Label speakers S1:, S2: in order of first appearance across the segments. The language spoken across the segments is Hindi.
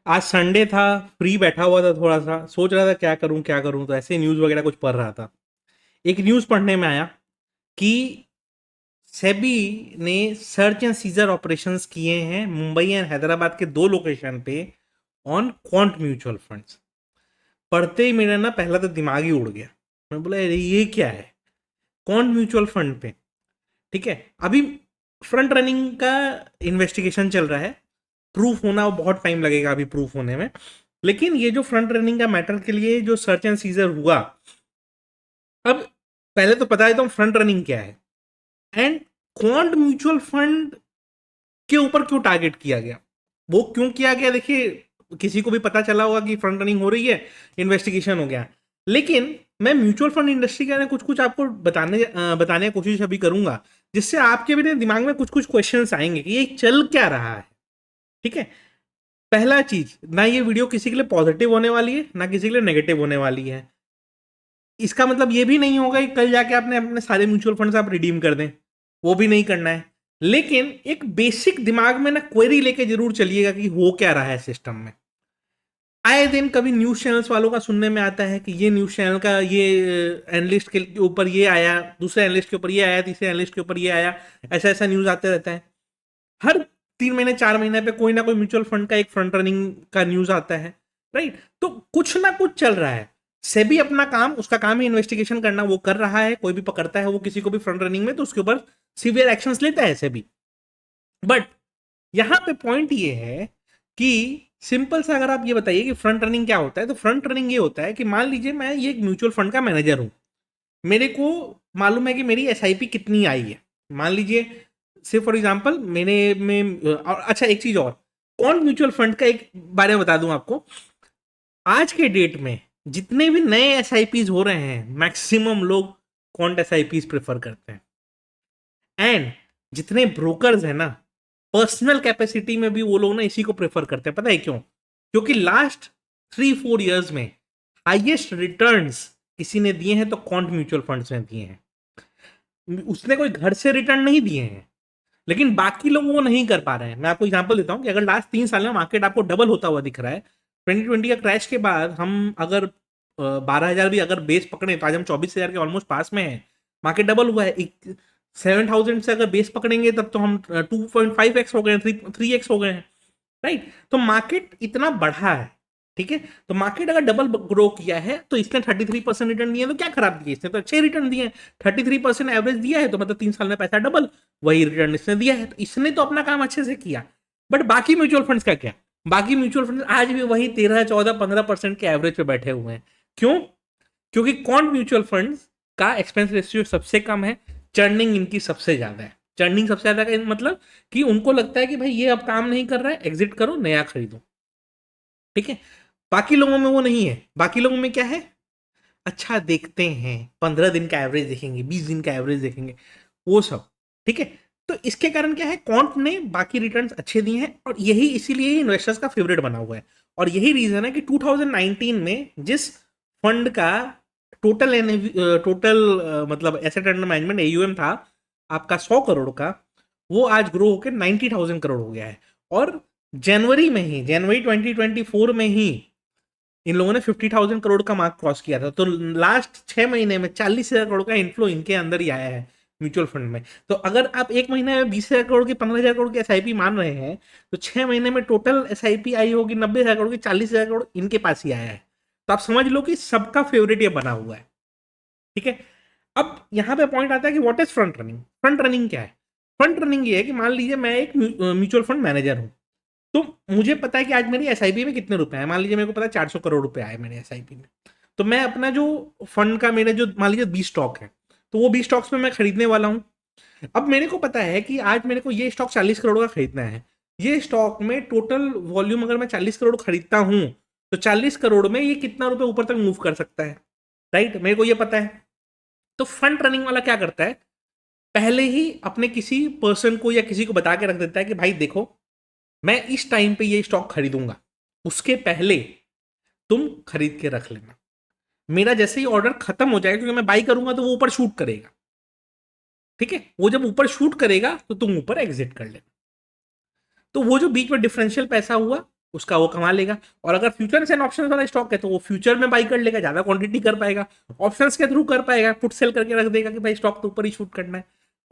S1: आज संडे था, फ्री बैठा हुआ था, थोड़ा सा सोच रहा था क्या करूं, तो ऐसे न्यूज़ वगैरह कुछ पढ़ रहा था। एक न्यूज़ पढ़ने में आया कि सेबी ने सर्च एंड सीजर ऑपरेशंस किए हैं मुंबई एंड हैदराबाद के दो लोकेशन पे ऑन क्वांट म्यूचुअल फंड्स। पढ़ते ही मेरा ना पहला तो दिमाग ही उड़ गया। मैं बोला अरे ये क्या है, क्वांट म्यूचुअल फंड पे। ठीक है, अभी फ्रंट रनिंग का इन्वेस्टिगेशन चल रहा है, प्रूफ होना बहुत टाइम लगेगा अभी प्रूफ होने में। लेकिन ये जो फ्रंट रनिंग का मैटर के लिए जो सर्च एंड सीजर हुआ, अब पहले तो बता देता हूँ फ्रंट रनिंग क्या है एंड क्वांट म्यूचुअल फंड के ऊपर क्यों टारगेट किया गया। वो क्यों किया गया, देखिए किसी को भी पता चला होगा कि फ्रंट रनिंग हो रही है, इन्वेस्टिगेशन हो गया। लेकिन मैं म्यूचुअल फंड इंडस्ट्री के बारे में कुछ कुछ आपको बताने की कोशिश अभी करूंगा, जिससे आपके भी दिमाग में कुछ कुछ क्वेश्चंस आएंगे कि ये चल क्या रहा है। ठीक है, पहला चीज, ना ये वीडियो किसी के लिए पॉजिटिव होने वाली है ना किसी के लिए नेगेटिव होने वाली है। इसका मतलब ये भी नहीं होगा कि कल जाके आपने अपने सारे म्यूचुअल फंड्स आप रिडीम कर दें, वो भी नहीं करना है। लेकिन एक बेसिक दिमाग में ना क्वेरी लेके जरूर चलिएगा कि हो क्या रहा है सिस्टम में। आए दिन कभी न्यूज चैनल्स वालों का सुनने में आता है कि ये न्यूज चैनल का ये एनालिस्ट के ऊपर ये आया, दूसरे एनालिस्ट के ऊपर ये आया, तीसरे एनालिस्ट के ऊपर ये आया। ऐसा ऐसा न्यूज आते रहता है हर 3 महीने 4 महीने पे, कोई ना कोई म्यूचुअल फंड का एक फ्रंट रनिंग का न्यूज आता है। राइट, तो कुछ ना कुछ चल रहा है। सेबी अपना काम, उसका काम है इन्वेस्टिगेशन करना, वो कर रहा है। कोई भी पकड़ता है वो किसी को भी फ्रंट रनिंग में, तो उसके ऊपर सीवियर एक्शंस लेता है सेबी। बट यहां पे पॉइंट ये है कि सिंपल सा अगर आप ये बताइए कि फ्रंट रनिंग क्या होता है, तो फ्रंट रनिंग ये होता है कि मान लीजिए मैं ये एक म्यूचुअल फंड का मैनेजर हूं, मेरे को मालूम है कि मेरी एसआईपी कितनी आई है। मान लीजिए से फॉर एग्जांपल मेरे में और अच्छा एक चीज और, कौन म्यूचुअल फंड का एक बारे में बता दूं आपको। आज के डेट में जितने भी नए एसआईपीज हो रहे हैं, मैक्सिमम लोग कौन एसआईपीज प्रेफर करते हैं। एंड जितने ब्रोकर्स हैं ना, पर्सनल कैपेसिटी में भी वो लोग ना इसी को प्रेफर करते हैं। पता है क्यों? क्योंकि लास्ट 3-4 ईयर्स में हाईएस्ट रिटर्न्स किसी ने दिए हैं तो कौन म्यूचुअल फंड्स में दिए हैं। उसने कोई घर से रिटर्न नहीं दिए हैं, लेकिन बाकी लोग वो नहीं कर पा रहे हैं। मैं आपको एग्जांपल देता हूँ कि अगर लास्ट 3 साल में मार्केट आपको डबल होता हुआ दिख रहा है, 2020 का क्रैश के बाद हम अगर 12,000 भी अगर बेस पकड़े तो आज हम 24,000 के ऑलमोस्ट पास में है। मार्केट डबल हुआ है। 7,000 से अगर बेस पकड़ेंगे तब तो हम 2.5x हो गए, 3x हो गए हैं। राइट, तो मार्केट इतना बढ़ा है। ठीक है, तो मार्केट अगर डबल ग्रो किया है तो इसने 33% रिटर्न दिए, तो क्या खराब दिए, इसने तो अच्छे रिटर्न दिए। 33% एवरेज दिया है तो मतलब 3 साल में पैसा डबल, वही रिटर्न इसने दिया है, तो इसने तो अपना काम अच्छे से किया। बट बाकी म्यूचुअल फंड्स का क्या? बाकी म्यूचुअल फंड आज भी वही 13, 14, 15% के एवरेज पे बैठे हुए हैं। क्यों? क्योंकि कौन म्यूचुअल फंड्स का एक्सपेंस रेशियो सबसे कम है, चर्निंग इनकी सबसे ज्यादा है। चर्निंग सबसे ज्यादा का मतलब कि उनको लगता है कि भाई ये अब काम नहीं कर रहा है, एग्जिट करो, नया खरीदो। ठीक है, बाकी लोगों में वो नहीं है। बाकी लोगों में क्या है, अच्छा देखते हैं, 15 दिन का एवरेज देखेंगे, 20 दिन का एवरेज देखेंगे, वो सब। ठीक है, तो इसके कारण क्या है, कॉन्ट ने बाकी रिटर्न्स अच्छे दिए हैं और यही इसीलिए इन्वेस्टर्स का फेवरेट बना हुआ है। और यही रीजन है कि 2019 में जिस फंड का टोटल मतलब एसेट अंडर मैनेजमेंट एयूएम था आपका 100 करोड़ का, वो आज ग्रो होकर 90,000 करोड़ हो गया है। और जनवरी 2024 में ही इन लोगों ने 50,000 करोड़ का मार्क क्रॉस किया था। तो लास्ट 6 महीने में 40,000 करोड़ का इन्फ्लो इनके अंदर ही आया है म्यूचुअल फंड में। तो अगर आप एक महीने में 20,000 करोड़ की 15,000 करोड़ की एसआईपी मान रहे हैं, तो 6 महीने में टोटल एसआईपी आई होगी 90,000 करोड़ की, 40,000 करोड़ इनके पास ही आया है। तो आप समझ लो कि सबका फेवरेट ये बना हुआ है। ठीक है, अब यहां पे पॉइंट आता है कि what is front running. Front running क्या है? फ्रंट रनिंग ये है कि मान लीजिए मैं एक म्यूचुअल फंड मैनेजर हूं, तो मुझे पता है कि आज मेरी एसआईपी में कितने रुपए हैं। मान लीजिए मेरे को पता है 400 करोड़ रुपए आए मेरे एसआईपी में। तो मैं अपना जो फंड का मेरे जो मान लीजिए 20 स्टॉक है, तो वो 20 स्टॉक्स में मैं खरीदने वाला हूँ। अब मेरे को पता है कि आज मेरे को ये स्टॉक 40 करोड़ का खरीदना है। ये स्टॉक में टोटल वॉल्यूम अगर मैं 40 करोड़ खरीदता हूँ, तो 40 करोड़ में ये कितना रुपए ऊपर तक मूव कर सकता है। राइट, मेरे को ये पता है। तो फ्रंट रनिंग वाला क्या करता है, पहले ही अपने किसी पर्सन को या किसी को बता के रख देता है कि भाई देखो, मैं इस टाइम पे ये स्टॉक खरीदूंगा, उसके पहले तुम खरीद के रख लेना। मेरा जैसे ही ऑर्डर खत्म हो जाएगा, क्योंकि मैं बाई करूंगा तो वो ऊपर शूट करेगा। ठीक है, वो जब ऊपर शूट करेगा तो तुम ऊपर एग्जिट कर लेना। तो वो जो बीच में डिफरेंशियल पैसा हुआ, उसका वो कमा लेगा। और अगर फ्यूचर्स एंड ऑप्शंस वाला स्टॉक है तो वो फ्यूचर में बाई कर लेगा, ज्यादा क्वांटिटी कर पाएगा। ऑप्शंस के थ्रू कर पाएगा, पुट सेल करके रख देगा कि भाई स्टॉक तो ऊपर ही शूट करना है।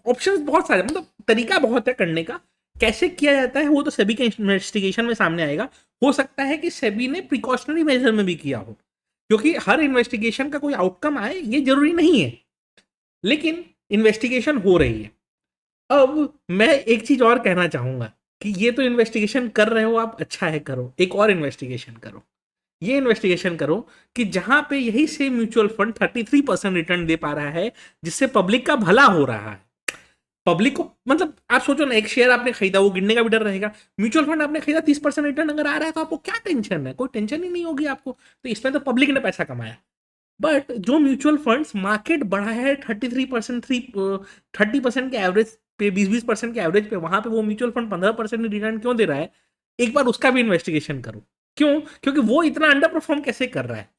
S1: ऑप्शंस बहुत सारे, मतलब तरीका बहुत है करने का। कैसे किया जाता है वो तो सेबी के इन्वेस्टिगेशन में सामने आएगा। हो सकता है कि सेबी ने प्रिकॉशनरी मेजर में भी किया हो, क्योंकि हर इन्वेस्टिगेशन का कोई आउटकम आए ये जरूरी नहीं है, लेकिन इन्वेस्टिगेशन हो रही है। अब मैं एक चीज और कहना चाहूंगा कि ये तो इन्वेस्टिगेशन कर रहे हो आप, अच्छा है, करो एक और इन्वेस्टिगेशन करो। ये इन्वेस्टिगेशन करो कि जहां पे यही सेम म्यूचुअल फंड 33% रिटर्न दे पा रहा है, जिससे पब्लिक का भला हो रहा है। पब्लिक को, मतलब आप सोचो ना, एक शेयर आपने खरीदा, वो गिरने का भी डर रहेगा। म्यूचुअल फंड आपने खरीदा, 30% रिटर्न अगर आ रहा है तो आपको क्या टेंशन है? कोई टेंशन ही नहीं होगी आपको। तो इसमें तो पब्लिक ने पैसा कमाया। बट जो म्यूचुअल फंड्स मार्केट बढ़ा है 33%, 30% के एवरेज पे, 20-20% के एवरेज पे, वहां पे वो म्यूचुअल फंड 15% रिटर्न क्यों दे रहा है? एक बार उसका भी इन्वेस्टिगेशन करो। क्यों? क्योंकि वो इतना अंडर परफॉर्म कैसे कर रहा है।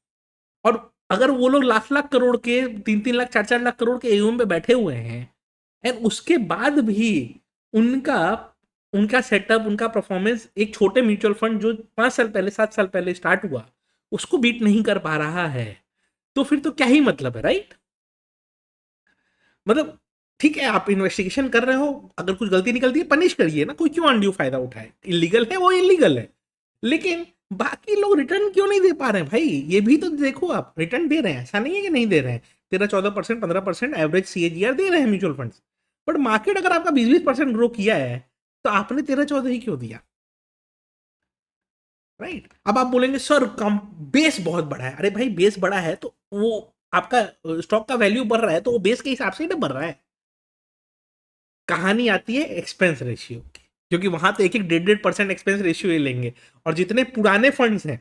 S1: और अगर वो लोग लाख लाख करोड़ के, 3-3 लाख, 4-4 लाख करोड़ के एयूएम पे बैठे हुए हैं, एंड उसके बाद भी उनका उनका सेटअप, उनका परफॉर्मेंस एक छोटे म्यूचुअल फंड जो 5 साल पहले, 7 साल पहले स्टार्ट हुआ, उसको बीट नहीं कर पा रहा है, तो फिर तो क्या ही मतलब है, राइट? मतलब ठीक है, आप इन्वेस्टिगेशन कर रहे हो, अगर कुछ गलती निकलती है पनिश करिए ना, कोई क्यों अनड्यू फायदा उठाए? इलीगल है वो, इलीगल है। लेकिन बाकी लोग रिटर्न क्यों नहीं दे पा रहे हैं भाई? ये भी तो देखो, आप रिटर्न दे रहे हैं, ऐसा नहीं है कि नहीं दे रहे हैं। 13-14%, 15% एवरेज सीएजीआर दे रहे हैं म्यूचुअल फंड्स। बट मार्केट अगर आपका 20-20% ग्रो किया है, तो आपने 13-14 ही क्यों दिया? राइट? अब आप बोलेंगे सर कम बेस बहुत बड़ा है। अरे भाई, बेस बड़ा है तो वो आपका स्टॉक का वैल्यू बढ़ रहा है, तो वो बेस के हिसाब से ही ना बढ़ रहा है। कहानी आती है एक्सपेंस रेशियो की, क्योंकि वहां तो 1-1, 1.5% एक्सपेंस रेशियो ही लेंगे। और जितने पुराने फंड्स हैं,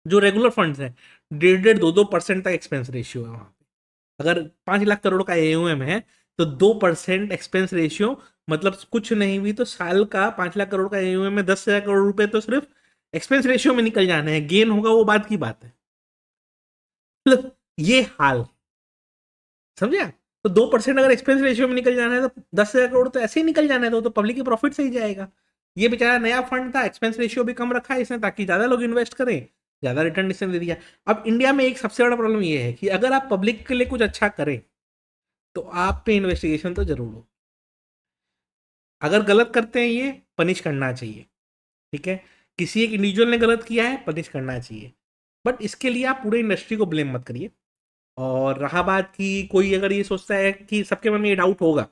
S1: जो रेगुलर फंड्स हैं, 1.5-2% तक एक्सपेंस रेशियो है वहां पे। अगर 5 लाख करोड़ का एयूएम है, तो 2% एक्सपेंस रेशियो, मतलब कुछ नहीं भी तो साल का 5 लाख करोड़ का एयूएम में 10,000 करोड़ रुपए तो सिर्फ एक्सपेंस रेशियो में निकल जाने हैं। गेन होगा वो बात की बात है। मतलब ये हाल, समझे? तो 2% अगर एक्सपेंस रेशियो में निकल जाना है, तो 10,000 करोड़ तो ऐसे ही निकल जाना है, तो पब्लिक की प्रॉफिट से ही जाएगा। ये बेचारा नया फंड था, एक्सपेंस रेशियो भी कम रखा है इसने, ताकि ज्यादा लोग इन्वेस्ट करें, ज्यादा रिटर्न इसने दे दिया। अब इंडिया में एक सबसे बड़ा प्रॉब्लम ये है कि अगर आप पब्लिक के लिए कुछ अच्छा करें, तो आप पे इन्वेस्टिगेशन तो जरूर हो। अगर गलत करते हैं, ये पनिश करना चाहिए, ठीक है? किसी एक इंडिविजुअल ने गलत किया है, पनिश करना चाहिए। बट इसके लिए आप पूरे इंडस्ट्री को ब्लेम मत करिए। और रहा बात कि कोई अगर ये सोचता है, कि सबके मन में ये डाउट होगा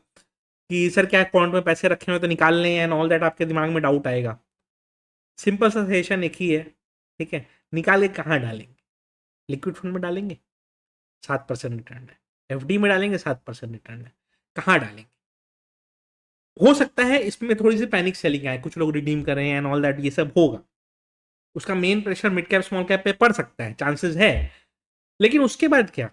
S1: कि सर क्या अकाउंट में पैसे रखे हुए तो निकाल लें एंड ऑल दैट, आपके दिमाग में डाउट आएगा। सिंपल सा सजेशन एक ही है, ठीक है? निकाल के कहाँ डालेंगे? लिक्विड फंड में डालेंगे, 7% रिटर्न है। एफडी में डालेंगे, 7% रिटर्न है। कहाँ डालेंगे? हो सकता है इसमें थोड़ी सी पैनिक सेलिंग आए, कुछ लोग रिडीम करें एंड ऑल दैट, ये सब होगा। उसका main pressure mid cap small cap पे पड़ सकता है, चांसेस है। लेकिन उसके बाद क्या?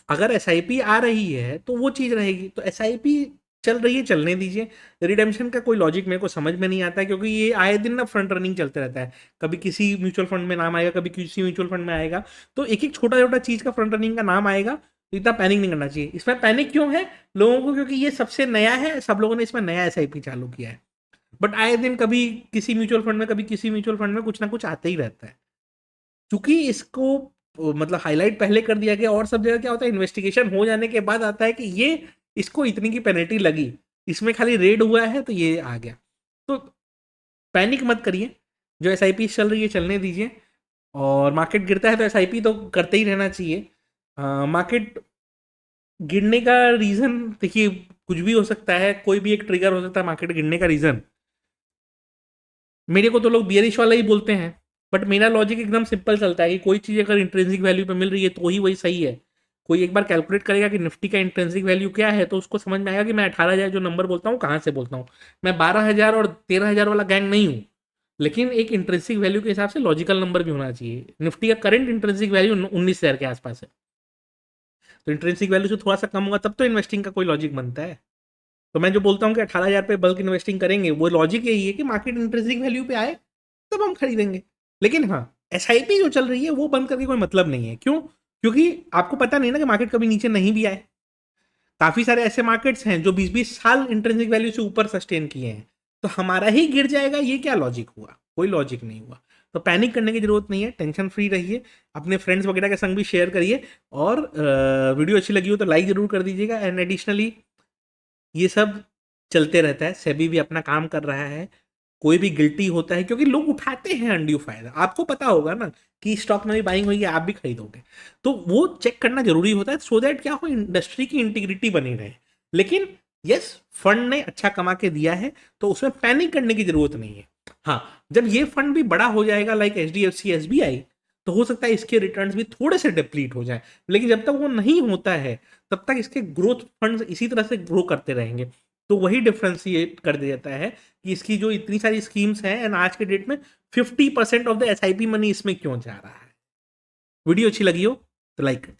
S1: अगर एसआईपी आ रही है तो वो चीज रहेगी, तो एसआईपी चल रही है, चलने दीजिए। रिडेम्पशन का कोई लॉजिक मेरे को समझ में नहीं आता है, क्योंकि ये आए दिन ना फ्रंट रनिंग चलते रहता है। कभी किसी म्यूचुअल फंड में नाम आएगा, कभी किसी म्यूचुअल फंड में आएगा, तो एक एक छोटा छोटा चीज का फ्रंट रनिंग का नाम आएगा। तो इतना पैनिक नहीं करना चाहिए। इसमें पैनिक क्यों है लोगों को? क्योंकि ये सबसे नया है, सब लोगों ने इसमें नया एसआईपी चालू किया है। बट आए दिन कभी किसी म्यूचुअल फंड में, कभी किसी म्यूचुअल फंड में कुछ ना कुछ आता ही रहता है। क्योंकि इसको मतलब हाईलाइट पहले कर दिया गया, और सब जगह क्या होता है, इन्वेस्टिगेशन हो जाने के बाद आता है कि ये, इसको इतनी की पेनल्टी लगी, इसमें खाली रेड हुआ है तो ये आ गया। तो पैनिक मत करिए, जो एसआईपी चल रही है चलने दीजिए। और मार्केट गिरता है तो एसआईपी तो करते ही रहना चाहिए। मार्केट गिरने का रीजन देखिए, कुछ भी हो सकता है, कोई भी एक ट्रिगर हो सकता है मार्केट गिरने का रीजन। मेरे को तो लोग बियरिश वाला ही बोलते हैं, बट मेरा लॉजिक एकदम सिंपल चलता है कि कोई चीज़ अगर इंट्रेंसिक वैल्यू पे मिल रही है तो ही वही सही है। कोई एक बार कैलकुलेट करेगा कि निफ्टी का इंट्रेंसिक वैल्यू क्या है, तो उसको समझ में आएगा कि मैं 18,000 जो नंबर बोलता हूँ कहाँ से बोलता हूँ। मैं 12,000 और 13,000 वाला गैंग नहीं हूँ। लेकिन एक इंट्रेंसिक वैल्यू के हिसाब से लॉजिकल नंबर भी होना चाहिए। निफ्टी का करंट इंट्रेंसिक वैल्यू 19,000 के आसपास है। तो इंट्रेंसिक वैल्यू से थोड़ा सा कम होगा तब तो इन्वेस्टिंग का कोई लॉजिक बनता है। तो मैं जो बोलता हूँ कि 18,000 पे बल्क इन्वेस्टिंग करेंगे, वो लॉजिक यही है कि मार्केट इंट्रेंसिक वैल्यू पे आए तब हम खरीदेंगे। लेकिन हाँ, एसआईपी जो चल रही है वो बंद करके कोई मतलब नहीं है। क्यों? क्योंकि आपको पता नहीं ना कि मार्केट कभी नीचे नहीं भी आए। काफी सारे ऐसे मार्केट्स हैं जो 20-20 साल इंट्रेंसिक वैल्यू से ऊपर सस्टेन किए हैं, तो हमारा ही गिर जाएगा, ये क्या लॉजिक हुआ? कोई लॉजिक नहीं हुआ। तो पैनिक करने की जरूरत नहीं है, टेंशन फ्री रहिए, अपने फ्रेंड्स वगैरह के संग भी शेयर करिए, और वीडियो अच्छी लगी हो तो लाइक जरूर कर दीजिएगा। एंड एडिशनली ये सब चलते रहता है, सेबी भी अपना काम कर रहा है, कोई भी गिल्टी होता है क्योंकि लोग उठाते हैं अनड्यू फायदा, आपको पता होगा ना कि स्टॉक में भी बाइंग होगी, आप भी खरीदोगे, तो वो चेक करना जरूरी होता है सो दैट क्या हो, इंडस्ट्री की इंटीग्रिटी बनी रहे। लेकिन यस, फंड ने अच्छा कमा के दिया है तो उसमें पैनिक करने की जरूरत नहीं है। हाँ, जब ये फंड भी बड़ा हो जाएगा लाइक HDFC SBI, तो हो सकता है इसके रिटर्न्स भी थोड़े से डिप्लीट हो जाए, लेकिन जब तक वो नहीं होता है तब तक इसके ग्रोथ फंड्स इसी तरह से ग्रो करते रहेंगे। तो वही डिफ्रेंशिएट कर देता है कि इसकी जो इतनी सारी स्कीम्स हैं एंड आज के डेट में 50% ऑफ द SIP मनी इसमें क्यों जा रहा है। वीडियो अच्छी लगी हो तो लाइक कर